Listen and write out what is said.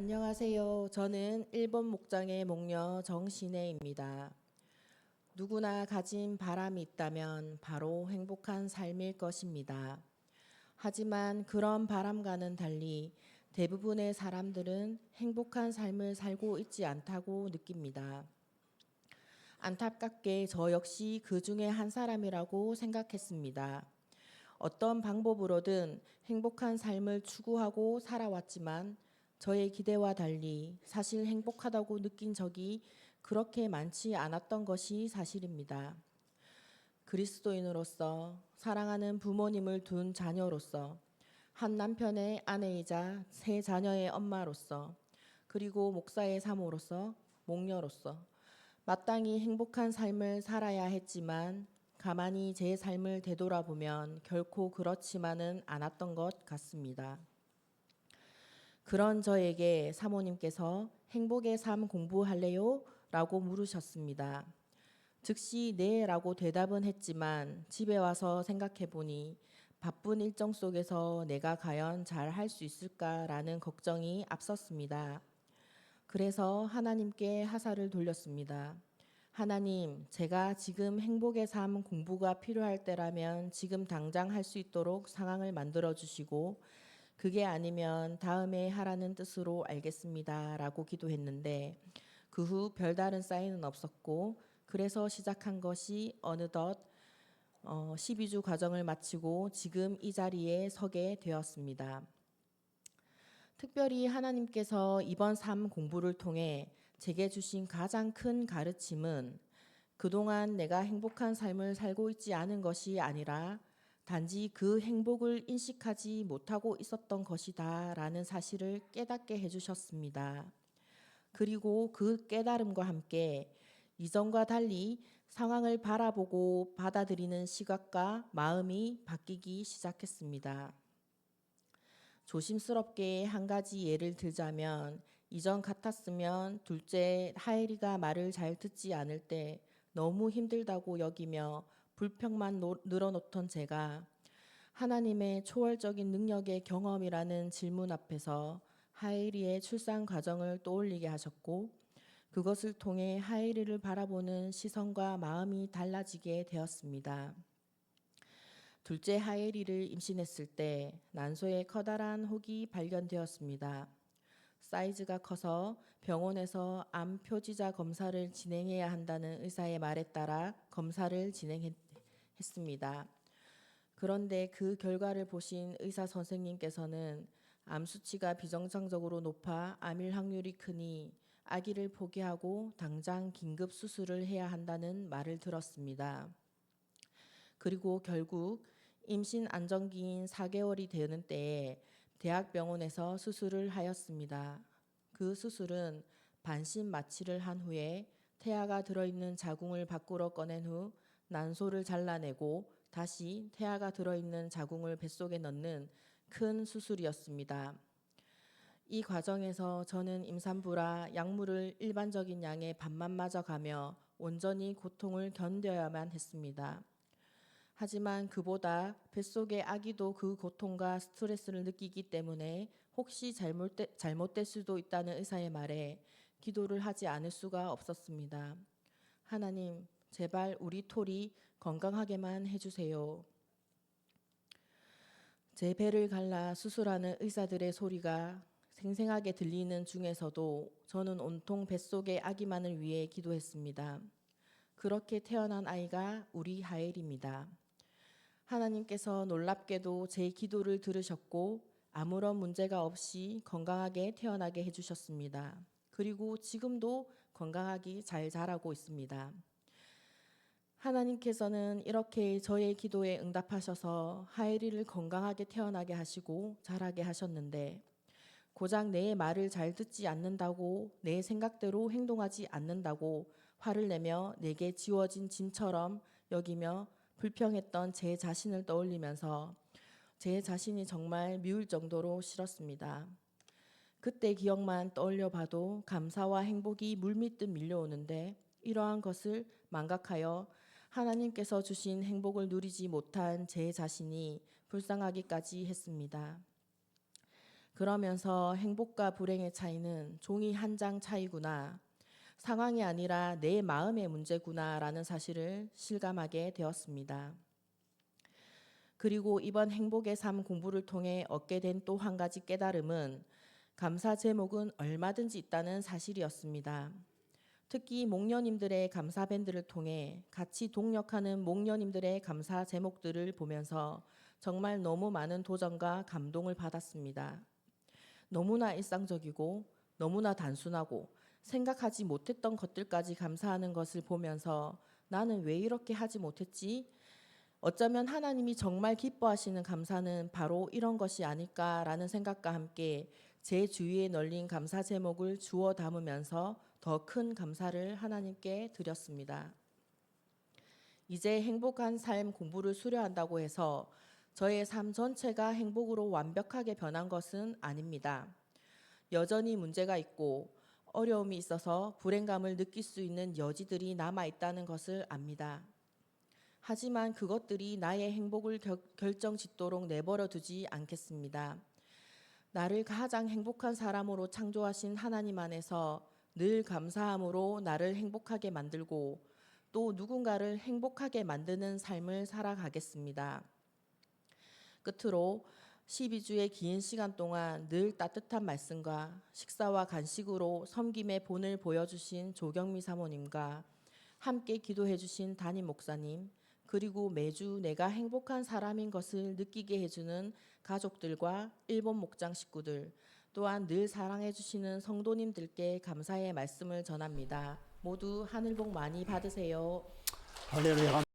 안녕하세요. 저는 일본 목장의 목녀 정신혜입니다. 누구나 가진 바람이 있다면 바로 행복한 삶일 것입니다. 하지만 그런 바람과는 달리 대부분의 사람들은 행복한 삶을 살고 있지 않다고 느낍니다. 안타깝게 저 역시 그 중에 한 사람이라고 생각했습니다. 어떤 방법으로든 행복한 삶을 추구하고 살아왔지만 저의 기대와 달리 사실 행복하다고 느낀 적이 그렇게 많지 않았던 것이 사실입니다. 그리스도인으로서 사랑하는 부모님을 둔 자녀로서 한 남편의 아내이자 세 자녀의 엄마로서 그리고 목사의 사모로서 목녀로서 마땅히 행복한 삶을 살아야 했지만 가만히 제 삶을 되돌아보면 결코 그렇지만은 않았던 것 같습니다. 그런 저에게 사모님께서 행복의 삶 공부할래요? 라고 물으셨습니다. 즉시 네 라고 대답은 했지만 집에 와서 생각해 보니 바쁜 일정 속에서 내가 과연 잘 할 수 있을까라는 걱정이 앞섰습니다. 그래서 하나님께 하사를 돌렸습니다. 하나님, 제가 지금 행복의 삶 공부가 필요할 때라면 지금 당장 할 수 있도록 상황을 만들어 주시고 그게 아니면 다음에 하라는 뜻으로 알겠습니다. 라고 기도했는데 그 후 별다른 사인은 없었고 그래서 시작한 것이 어느덧 12주 과정을 마치고 지금 이 자리에 서게 되었습니다. 특별히 하나님께서 이번 삶 공부를 통해 제게 주신 가장 큰 가르침은 그동안 내가 행복한 삶을 살고 있지 않은 것이 아니라 단지 그 행복을 인식하지 못하고 있었던 것이다 라는 사실을 깨닫게 해주셨습니다. 그리고 그 깨달음과 함께 이전과 달리 상황을 바라보고 받아들이는 시각과 마음이 바뀌기 시작했습니다. 조심스럽게 한 가지 예를 들자면 이전 같았으면 둘째 하엘이가 말을 잘 듣지 않을 때 너무 힘들다고 여기며 불평만 늘어놓던 제가 하나님의 초월적인 능력의 경험이라는 질문 앞에서 하엘이의 출산 과정을 떠올리게 하셨고 그것을 통해 하엘이를 바라보는 시선과 마음이 달라지게 되었습니다. 둘째 하엘이를 임신했을 때 난소에 커다란 혹이 발견되었습니다. 사이즈가 커서 병원에서 암 표지자 검사를 진행해야 한다는 의사의 말에 따라 검사를 진행했습니다. 그런데 그 결과를 보신 의사 선생님께서는 암 수치가 비정상적으로 높아 암일 확률이 크니 아기를 포기하고 당장 긴급 수술을 해야 한다는 말을 들었습니다. 그리고 결국 임신 안정기인 4개월이 되는 때에 대학병원에서 수술을 하였습니다. 그 수술은 반신 마취를 한 후에 태아가 들어있는 자궁을 밖으로 꺼낸 후 난소를 잘라내고 다시 태아가 들어있는 자궁을 뱃속에 넣는 큰 수술이었습니다. 이 과정에서 저는 임산부라 약물을 일반적인 양의 반만 맞아가며 온전히 고통을 견뎌야만 했습니다. 하지만 그보다 뱃속의 아기도 그 고통과 스트레스를 느끼기 때문에 혹시 잘못될 수도 있다는 의사의 말에 기도를 하지 않을 수가 없었습니다. 하나님, 제발 우리 톨이 건강하게만 해주세요. 제 배를 갈라 수술하는 의사들의 소리가 생생하게 들리는 중에서도 저는 온통 뱃속의 아기만을 위해 기도했습니다. 그렇게 태어난 아이가 우리 하엘입니다. 하나님께서 놀랍게도 제 기도를 들으셨고 아무런 문제가 없이 건강하게 태어나게 해주셨습니다. 그리고 지금도 건강하게 잘 자라고 있습니다. 하나님께서는 이렇게 저의 기도에 응답하셔서 하엘이를 건강하게 태어나게 하시고 자라게 하셨는데 고작 내 말을 잘 듣지 않는다고 내 생각대로 행동하지 않는다고 화를 내며 내게 지워진 짐처럼 여기며 불평했던 제 자신을 떠올리면서 제 자신이 정말 미울 정도로 싫었습니다. 그때 기억만 떠올려 봐도 감사와 행복이 물밀듯 밀려오는데 이러한 것을 망각하여 하나님께서 주신 행복을 누리지 못한 제 자신이 불쌍하기까지 했습니다. 그러면서 행복과 불행의 차이는 종이 한 장 차이구나. 상황이 아니라 내 마음의 문제구나라는 사실을 실감하게 되었습니다. 그리고 이번 행복의 삶 공부를 통해 얻게 된 또 한 가지 깨달음은 감사 제목은 얼마든지 있다는 사실이었습니다. 특히 목녀님들의 감사 밴드를 통해 같이 동력하는 목녀님들의 감사 제목들을 보면서 정말 너무 많은 도전과 감동을 받았습니다. 너무나 일상적이고 너무나 단순하고 생각하지 못했던 것들까지 감사하는 것을 보면서 나는 왜 이렇게 하지 못했지? 어쩌면 하나님이 정말 기뻐하시는 감사는 바로 이런 것이 아닐까라는 생각과 함께 제 주위에 널린 감사 제목을 주워 담으면서 더 큰 감사를 하나님께 드렸습니다. 이제 행복한 삶 공부를 수료한다고 해서 저의 삶 전체가 행복으로 완벽하게 변한 것은 아닙니다. 여전히 문제가 있고 어려움이 있어서 불행감을 느낄 수 있는 여지들이 남아 있다는 것을 압니다. 하지만 그것들이 나의 행복을 결정짓도록 내버려 두지 않겠습니다. 나를 가장 행복한 사람으로 창조하신 하나님 안에서 늘 감사함으로 나를 행복하게 만들고 또 누군가를 행복하게 만드는 삶을 살아가겠습니다. 끝으로 12주의 긴 시간 동안 늘 따뜻한 말씀과 식사와 간식으로 섬김의 본을 보여주신 조경미 사모님과 함께 기도해 주신 담임 목사님, 그리고 매주 내가 행복한 사람인 것을 느끼게 해주는 가족들과 일본 목장 식구들, 또한 늘 사랑해 주시는 성도님들께 감사의 말씀을 전합니다. 모두 하늘 복 많이 받으세요. 할렐루야.